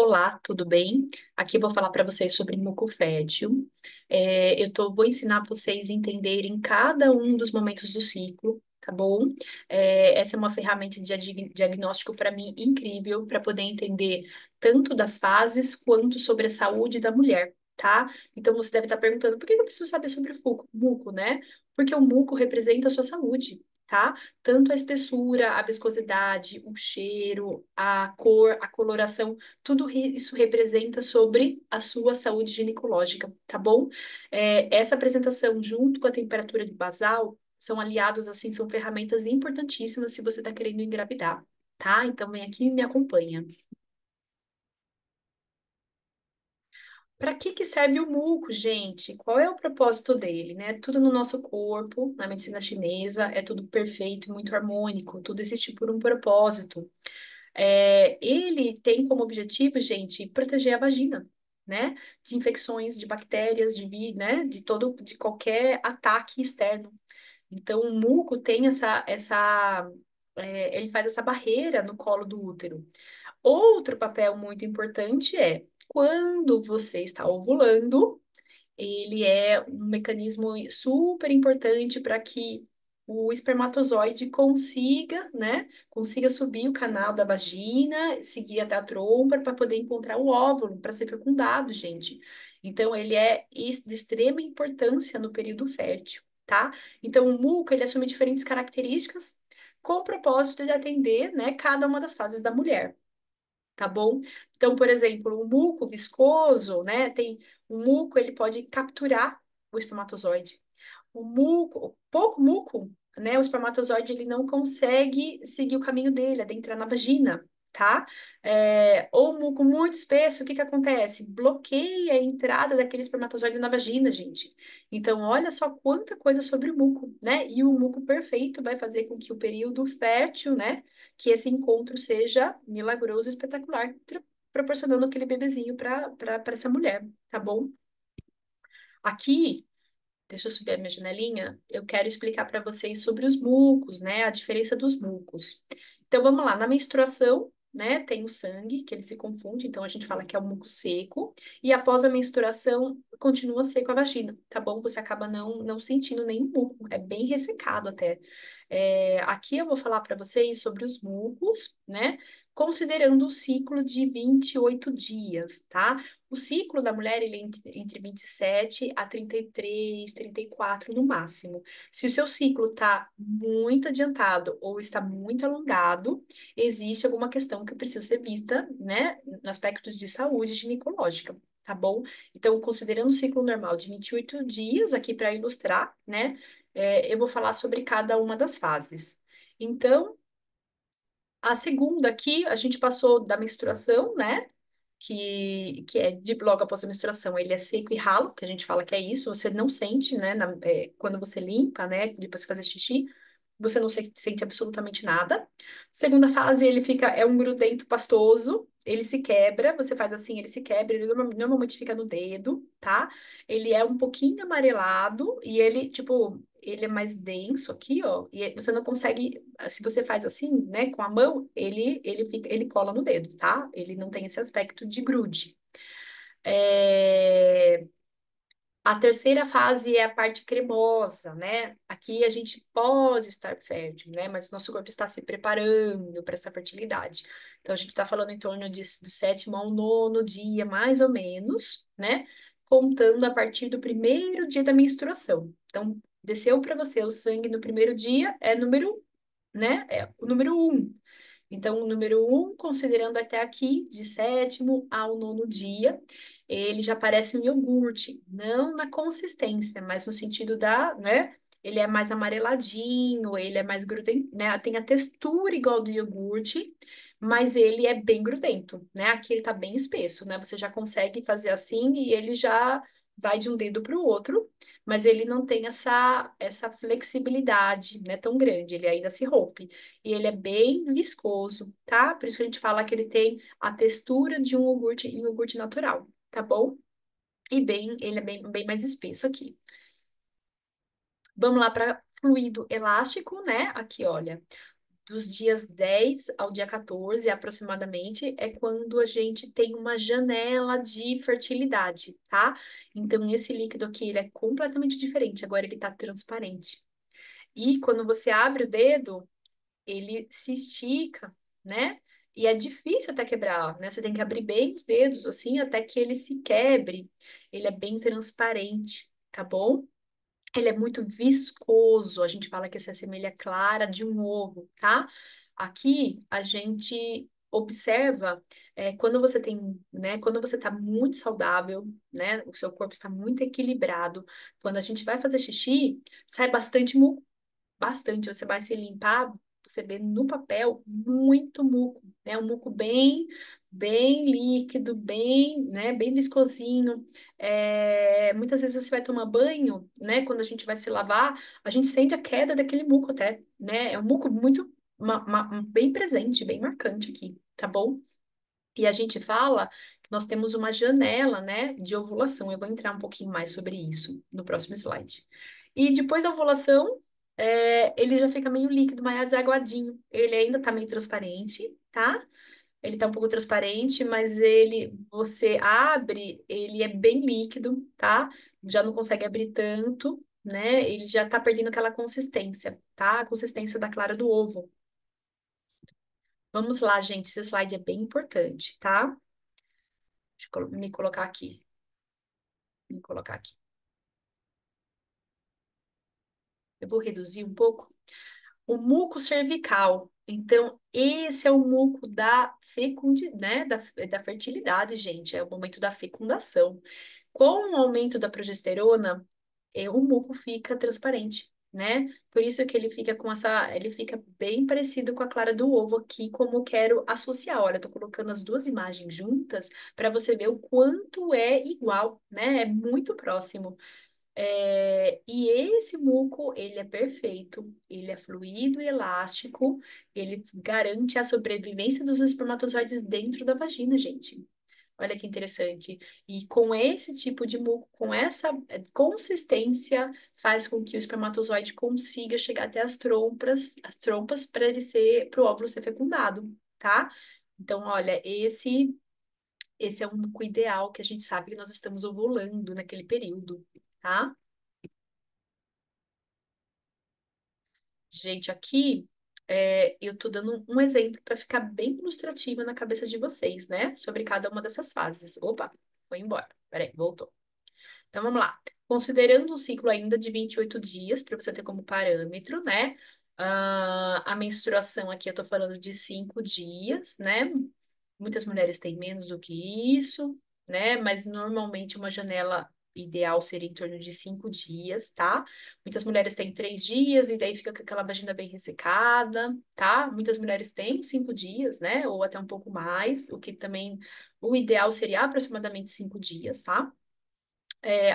Olá, tudo bem? Aqui eu vou falar para vocês sobre muco fértil. Vou ensinar vocês a entenderem cada um dos momentos do ciclo, tá bom? Essa é uma ferramenta de diagnóstico para mim incrível para poder entender tanto das fases quanto sobre a saúde da mulher, tá? Então você deve estar perguntando por que eu preciso saber sobre o muco, né? Porque o muco representa a sua saúde. Tá? Tanto a espessura, a viscosidade, o cheiro, a cor, a coloração isso representa sobre a sua saúde ginecológica, tá bom? Essa apresentação, junto com a temperatura de basal, são aliados, assim, são ferramentas importantíssimas se você está querendo engravidar, tá? Então, vem aqui e me acompanha. Para que serve o muco, gente? Qual é o propósito dele, né? Tudo no nosso corpo, na medicina chinesa, é tudo perfeito, muito harmônico, tudo existe por um propósito. Ele tem como objetivo, gente, proteger a vagina, né? De infecções, de bactérias, né? De qualquer ataque externo. Então, o muco tem ele faz essa barreira no colo do útero. Outro papel muito importante é quando você está ovulando, ele é um mecanismo super importante para que o espermatozoide consiga, né, consiga subir o canal da vagina, seguir até a trompa para poder encontrar o óvulo para ser fecundado, gente. Então, ele é de extrema importância no período fértil, tá? Então, o muco, ele assume diferentes características com o propósito de atender, né, cada uma das fases da mulher, tá bom? Então, por exemplo, o muco viscoso, né? O muco, ele pode capturar o espermatozoide. O pouco muco, né? O espermatozoide, ele não consegue seguir o caminho dele, adentrar na vagina, tá? Ou um muco muito espesso, o que que acontece? Bloqueia a entrada daquele espermatozoide na vagina, gente. Então, olha só quanta coisa sobre o muco, né? E o muco perfeito vai fazer com que o período fértil, né? Que esse encontro seja milagroso e espetacular, proporcionando aquele bebezinho para essa mulher, tá bom? Aqui, deixa eu subir a minha janelinha, eu quero explicar para vocês sobre os mucos, né? A diferença dos mucos. Então, vamos lá, na menstruação, né, tem o sangue, que ele se confunde, então a gente fala que é o muco seco, e após a menstruação, continua seco a vagina, tá bom? Você acaba não sentindo nenhum muco, é bem ressecado até. Aqui eu vou falar para vocês sobre os mucos, né? Considerando o ciclo de 28 dias, tá? O ciclo da mulher, ele é entre 27 a 33, 34 no máximo. Se o seu ciclo está muito adiantado ou está muito alongado, existe alguma questão que precisa ser vista, né, no aspecto de saúde ginecológica, tá bom? Então, considerando o ciclo normal de 28 dias, aqui para ilustrar, né, eu vou falar sobre cada uma das fases. Então, a segunda aqui, a gente passou da menstruação, né? Que é de logo após a menstruação, ele é seco e ralo, que a gente fala que é isso, você não sente, né? Quando você limpa, né? Depois de fazer xixi, você não sente absolutamente nada. Segunda fase, é um grudento pastoso, ele se quebra, você faz assim, ele se quebra, ele normalmente fica no dedo, tá? Ele é um pouquinho amarelado e ele, tipo, ele é mais denso aqui, ó, e você não consegue, se você faz assim, né, com a mão, ele cola no dedo, tá? Ele não tem esse aspecto de grude. É, A terceira fase é a parte cremosa, né? Aqui a gente pode estar fértil, né? Mas o nosso corpo está se preparando para essa fertilidade. Então a gente está falando em torno do sétimo ao nono dia, mais ou menos, né? Contando a partir do primeiro dia da menstruação. Então, desceu para você o sangue no primeiro dia, né? É o número um. Então, o número um, considerando até aqui, de sétimo ao nono dia, ele já parece um iogurte, não na consistência, mas no sentido né? Ele é mais amareladinho, ele é mais grudento, né? Tem a textura igual do iogurte, mas ele é bem grudento, né? Aqui ele tá bem espesso, né? Você já consegue fazer assim e ele já vai de um dedo para o outro, mas ele não tem essa flexibilidade, né, tão grande, ele ainda se rompe e ele é bem viscoso, tá? Por isso que a gente fala que ele tem a textura de um iogurte natural, tá bom? Ele é bem mais espesso aqui. Vamos lá para fluido elástico, né? Aqui, olha. dos dias 10 ao dia 14, aproximadamente, é quando a gente tem uma janela de fertilidade, tá? Então, esse líquido aqui, ele é completamente diferente. Agora, ele tá transparente. E quando você abre o dedo, ele se estica, né? E é difícil até quebrar, né? Você tem que abrir bem os dedos, assim, até que ele se quebre. Ele é bem transparente, tá bom? Ele é muito viscoso. A gente fala que se assemelha à clara de um ovo, tá? Aqui a gente observa quando você tem, né? Quando você tá muito saudável, né? O seu corpo está muito equilibrado. Quando a gente vai fazer xixi, sai bastante muco, bastante. Você vai se limpar, você vê no papel muito muco, né? Um muco bem líquido, bem, né? Bem viscosinho. Muitas vezes você vai tomar banho, né? Quando a gente vai se lavar, a gente sente a queda daquele muco até, né? É um muco muito bem presente, bem marcante aqui, tá bom? E a gente fala que nós temos uma janela, né, de ovulação. Eu vou entrar um pouquinho mais sobre isso no próximo slide. E depois da ovulação, ele já fica meio líquido, mais aguadinho. Ele ainda tá meio transparente, tá? Ele tá um pouco transparente, mas você abre, ele é bem líquido, tá? Já não consegue abrir tanto, né? Ele já tá perdendo aquela consistência, tá? A consistência da clara do ovo. Vamos lá, gente. Esse slide é bem importante, tá? Deixa eu me colocar aqui. Me colocar aqui. Eu vou reduzir um pouco. O muco cervical. Então, esse é o muco da né? Da fertilidade, gente. É o momento da fecundação. Com o aumento da progesterona, o muco fica transparente, né? Por isso que ele fica com essa, ele fica bem parecido com a clara do ovo aqui, como eu quero associar. Olha, eu tô colocando as duas imagens juntas para você ver o quanto é igual, né? É muito próximo. E esse muco, ele é perfeito, ele é fluido e elástico, ele garante a sobrevivência dos espermatozoides dentro da vagina, gente. Olha que interessante. E com esse tipo de muco, com essa consistência, faz com que o espermatozoide consiga chegar até as trompas para para o óvulo ser fecundado, tá? Então, olha, esse é o muco ideal que a gente sabe que nós estamos ovulando naquele período, tá? Gente, aqui eu tô dando um exemplo para ficar bem ilustrativo na cabeça de vocês, né? Sobre cada uma dessas fases. Opa, foi embora. Peraí, voltou. Então vamos lá. Considerando um ciclo ainda de 28 dias, para você ter como parâmetro, né? A menstruação aqui eu tô falando de 5 dias, né? Muitas mulheres têm menos do que isso, né? Mas normalmente uma janela ideal seria em torno de 5 dias, tá? Muitas mulheres têm 3 dias e daí fica com aquela vagina bem ressecada, tá? Muitas mulheres têm 5 dias, né? Ou até um pouco mais, o que também o ideal seria aproximadamente 5 dias, tá?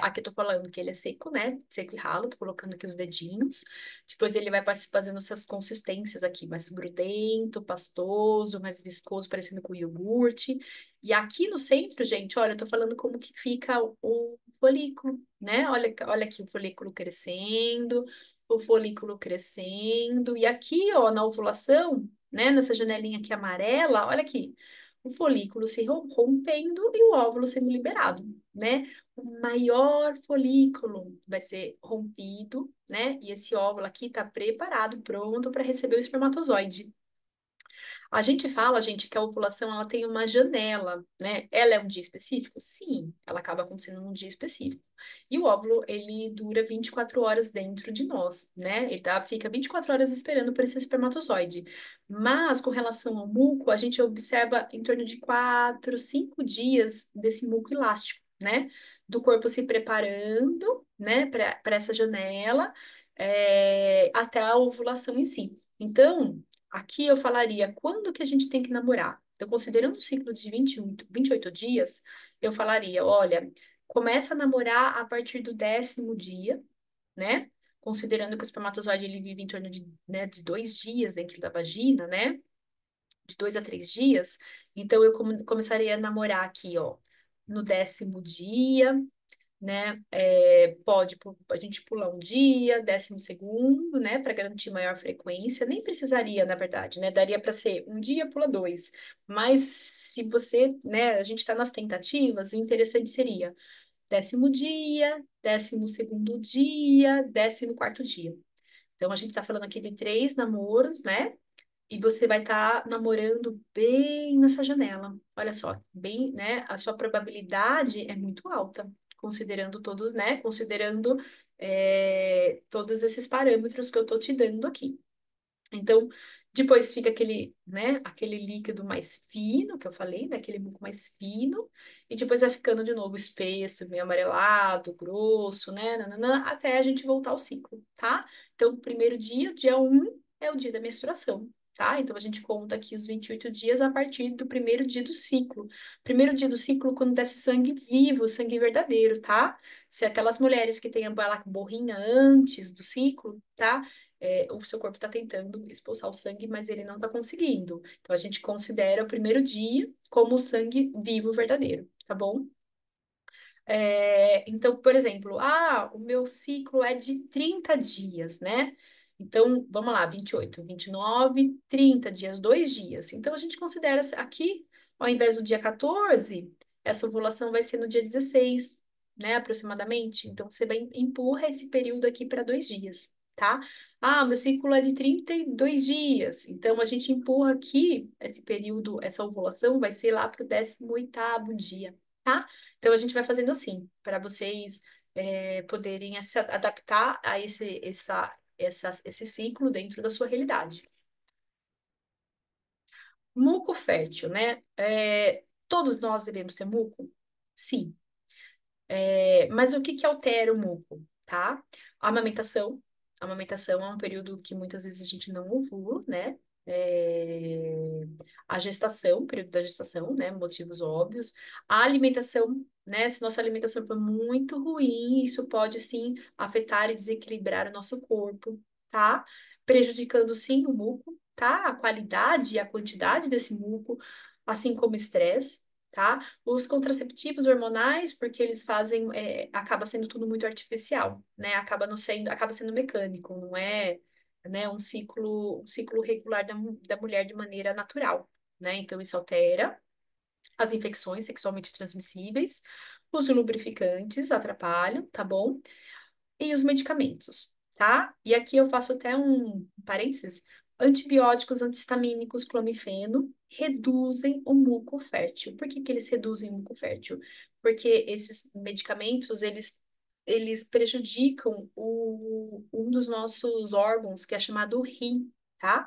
Aqui eu tô falando que ele é seco, né? Seco e ralo, tô colocando aqui os dedinhos. Depois ele vai fazendo essas consistências aqui, mais grudento, pastoso, mais viscoso, parecendo com iogurte. E aqui no centro, gente, olha, eu tô falando como que fica o folículo, né? Olha aqui o folículo crescendo, o folículo crescendo. E aqui, ó, na ovulação, né? Nessa janelinha aqui amarela, olha aqui. O folículo se rompendo e o óvulo sendo liberado, né? O maior folículo vai ser rompido, né? E esse óvulo aqui está preparado, pronto para receber o espermatozoide. A gente fala, gente, que a ovulação ela tem uma janela, né? Ela é um dia específico? Sim, ela acaba acontecendo num dia específico. E o óvulo, ele dura 24 horas dentro de nós, né? Fica 24 horas esperando por esse espermatozoide. Mas, com relação ao muco, a gente observa em torno de 4, 5 dias desse muco elástico, né? Do corpo se preparando, né, para essa janela, até a ovulação em si. Então, aqui eu falaria quando que a gente tem que namorar. Então, considerando um ciclo de 28 dias, eu falaria, olha, começa a namorar a partir do 10º dia, né? Considerando que o espermatozoide ele vive em torno de 2 dias dentro da vagina, né? De 2 a 3 dias. Então, eu começaria a namorar aqui, ó, no 10º dia, né? Pode a gente pular um dia, 12º, né? Para garantir maior frequência. Nem precisaria, na verdade, né? Daria para ser um dia, pula dois. Mas se você, né? A gente está nas tentativas, o interessante seria 10º dia, 12º dia, 14º dia. Então, a gente está falando aqui de 3 namoros, né? E você vai estar namorando bem nessa janela. Olha só, bem, né? A sua probabilidade é muito alta, considerando todos, né? Considerando todos esses parâmetros que eu tô te dando aqui. Então, depois fica aquele, né, aquele líquido mais fino, que eu falei, né, aquele muco mais fino, e depois vai ficando de novo espesso, meio amarelado, grosso, né, nananã, até a gente voltar ao ciclo, tá? Então, o primeiro dia, dia 1, é o dia da menstruação, tá? Então, a gente conta aqui os 28 dias a partir do primeiro dia do ciclo. Primeiro dia do ciclo, quando desce sangue vivo, sangue verdadeiro, tá? Se aquelas mulheres que têm a borrinha antes do ciclo, tá? O seu corpo está tentando expulsar o sangue, mas ele não está conseguindo. Então, a gente considera o primeiro dia como o sangue vivo verdadeiro, tá bom? Então, por exemplo, o meu ciclo é de 30 dias, né? Então, vamos lá, 28, 29, 30 dias, 2 dias. Então, a gente considera aqui, ao invés do dia 14, essa ovulação vai ser no dia 16, né, aproximadamente. Então, você vai empurra esse período aqui para 2 dias, tá? Meu ciclo é de 32 dias. Então, a gente empurra aqui esse período, essa ovulação vai ser lá para o 18º dia, tá? Então, a gente vai fazendo assim, para vocês poderem se adaptar a esse ciclo dentro da sua realidade. Muco fértil, né? Todos nós devemos ter muco? Sim. Mas o que que altera o muco, tá? A amamentação. A amamentação é um período que muitas vezes a gente não ovula, né? A gestação, o período da gestação, né? Motivos óbvios. A alimentação, né? Se nossa alimentação for muito ruim, isso pode sim afetar e desequilibrar o nosso corpo, tá? Prejudicando sim o muco, tá? A qualidade e a quantidade desse muco, assim como o estresse. Tá? Os contraceptivos hormonais, porque eles fazem, acaba sendo tudo muito artificial, né? Acaba sendo mecânico, não é, né, um ciclo regular da mulher de maneira natural, né? Então isso altera as infecções sexualmente transmissíveis, os lubrificantes atrapalham, tá bom? E os medicamentos, tá? E aqui eu faço até um parênteses. Antibióticos antistamínicos, clomifeno, reduzem o muco fértil. Por que que eles reduzem o muco fértil? Porque esses medicamentos, eles prejudicam um dos nossos órgãos, que é chamado rim, tá?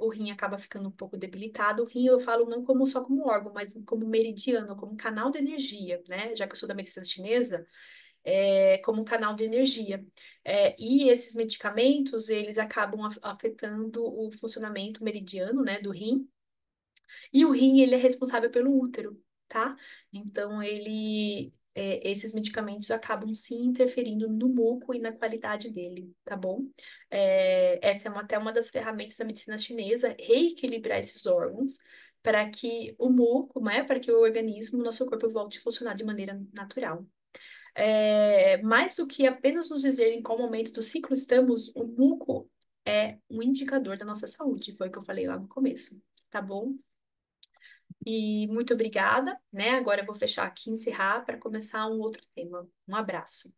O rim acaba ficando um pouco debilitado. O rim eu falo não como só como órgão, mas como meridiano, como canal de energia, né? Já que eu sou da medicina chinesa, como um canal de energia. E esses medicamentos, eles acabam afetando o funcionamento meridiano, né, do rim, e o rim, ele é responsável pelo útero, tá? Então, esses medicamentos acabam sim interferindo no muco e na qualidade dele, tá bom? Essa é até uma das ferramentas da medicina chinesa, reequilibrar esses órgãos, para que o muco, né, para que o organismo, nosso corpo volte a funcionar de maneira natural. Mais do que apenas nos dizer em qual momento do ciclo estamos, o muco é um indicador da nossa saúde, foi o que eu falei lá no começo, tá bom? E muito obrigada, né? Agora eu vou fechar aqui, encerrar para começar um outro tema. Um abraço.